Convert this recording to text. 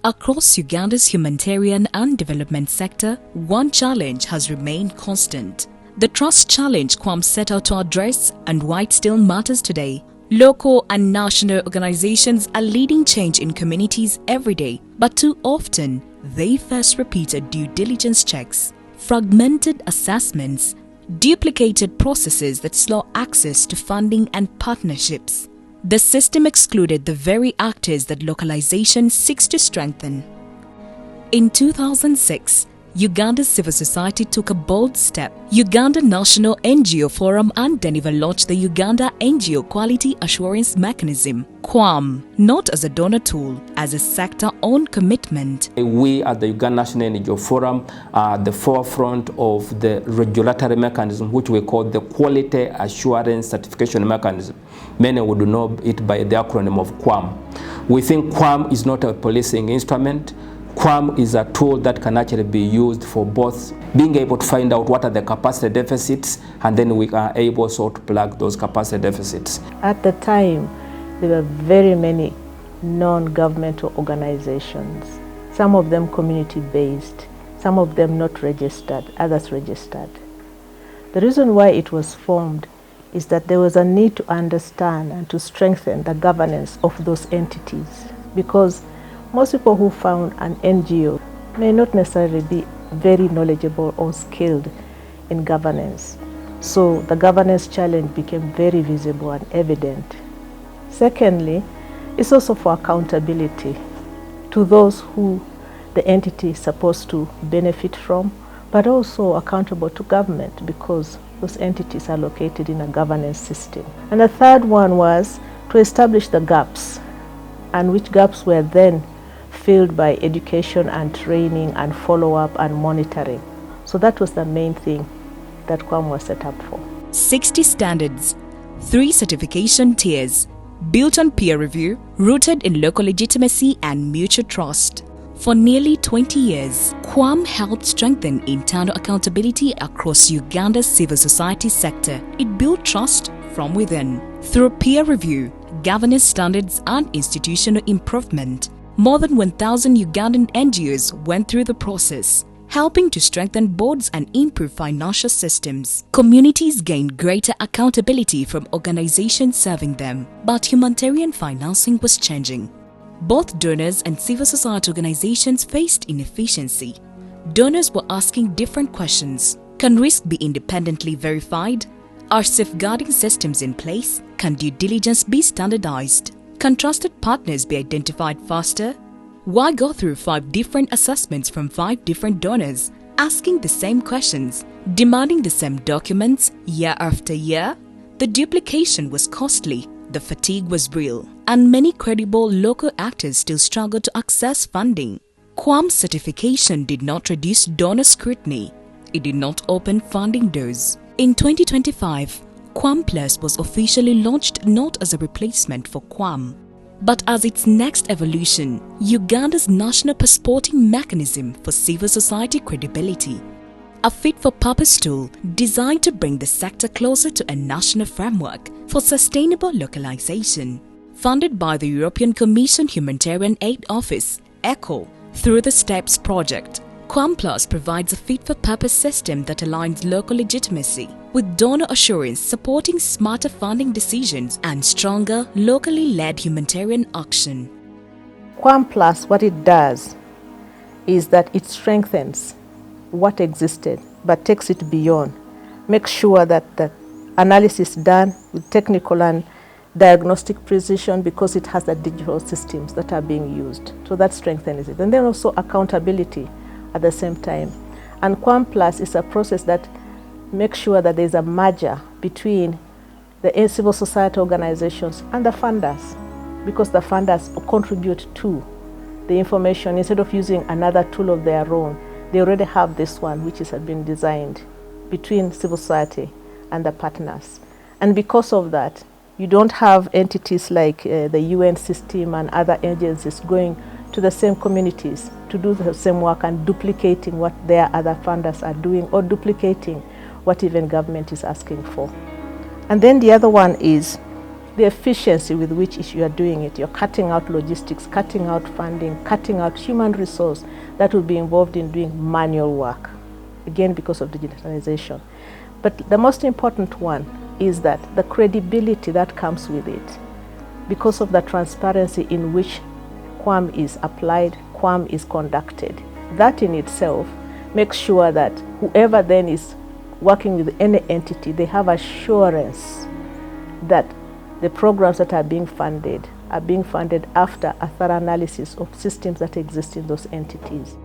Across Uganda's humanitarian and development sector, one challenge has remained constant. The trust challenge QuAMPlus set out to address and why it still matters today. Local and national organizations are leading change in communities every day, but too often, they face repeated due diligence checks, fragmented assessments, duplicated processes that slow access to funding and partnerships. The system excluded the very actors that localization seeks to strengthen. In 2006, Uganda's civil society took a bold step. Uganda National NGO Forum and Denver launched the Uganda NGO Quality Assurance Mechanism, QuAMPlus, not as a donor tool, as a sector-owned commitment. We at the Uganda National NGO Forum are at the forefront of the regulatory mechanism, which we call the Quality Assurance Certification Mechanism. Many would know it by the acronym of QuAMPlus. We think QuAMPlus is not a policing instrument. QuAMPlus is a tool that can actually be used for both being able to find out what are the capacity deficits, and then we are able to plug those capacity deficits. At the time, there were very many non-governmental organizations, some of them community-based, some of them not registered, others registered. The reason why it was formed is that there was a need to understand and to strengthen the governance of those entities, because most people who found an NGO may not necessarily be very knowledgeable or skilled in governance. So the governance challenge became very visible and evident. Secondly, it's also for accountability to those who the entity is supposed to benefit from, but also accountable to government because those entities are located in a governance system. And the third one was to establish the gaps, and which gaps were then filled by education and training and follow-up and monitoring. So that was the main thing that QuAMPlus was set up for. 60 standards, 3 certification tiers, built on peer review, rooted in local legitimacy and mutual trust. For nearly 20 years, QuAMPlus helped strengthen internal accountability across Uganda's civil society sector. It built trust from within. Through peer review, governance standards and institutional improvement, more than 1,000 Ugandan NGOs went through the process, helping to strengthen boards and improve financial systems. Communities gained greater accountability from organizations serving them, but humanitarian financing was changing. Both donors and civil society organizations faced inefficiency. Donors were asking different questions. Can risk be independently verified? Are safeguarding systems in place? Can due diligence be standardized? Can trusted partners be identified faster? Why go through 5 different assessments from 5 different donors, asking the same questions, demanding the same documents year after year? The duplication was costly, the fatigue was real, and many credible local actors still struggle to access funding. QuAMPlus certification did not reduce donor scrutiny. It did not open funding doors. In 2025, QuAMPlus was officially launched not as a replacement for QuAMPlus, but as its next evolution, Uganda's national passporting mechanism for civil society credibility. A fit-for-purpose tool designed to bring the sector closer to a national framework for sustainable localization. Funded by the European Commission Humanitarian Aid Office, ECHO, through the STEPS project, QuAMPlus provides a fit-for-purpose system that aligns local legitimacy with donor assurance, supporting smarter funding decisions and stronger, locally led humanitarian action. QuAMPlus, what it does is that it strengthens what existed, but takes it beyond. Makes sure that the analysis is done with technical and diagnostic precision because it has the digital systems that are being used. So that strengthens it. And then also accountability at the same time. And QuAMPlus is a process that makes sure that there's a merger between the civil society organizations and the funders, because the funders contribute to the information. Instead of using another tool of their own, they already have this one which has been designed between civil society and the partners. And because of that, you don't have entities like the UN system and other agencies going to the same communities to do the same work and duplicating what their other funders are doing, or duplicating what even government is asking for. And then the other one is the efficiency with which you are doing it. You're cutting out logistics, cutting out funding, cutting out human resource that will be involved in doing manual work, again because of digitalization. But the most important one is that the credibility that comes with it, because of the transparency in which QuAM is applied, QuAM is conducted. That in itself makes sure that whoever then is working with any entity, they have assurance that the programs that are being funded after a thorough analysis of systems that exist in those entities.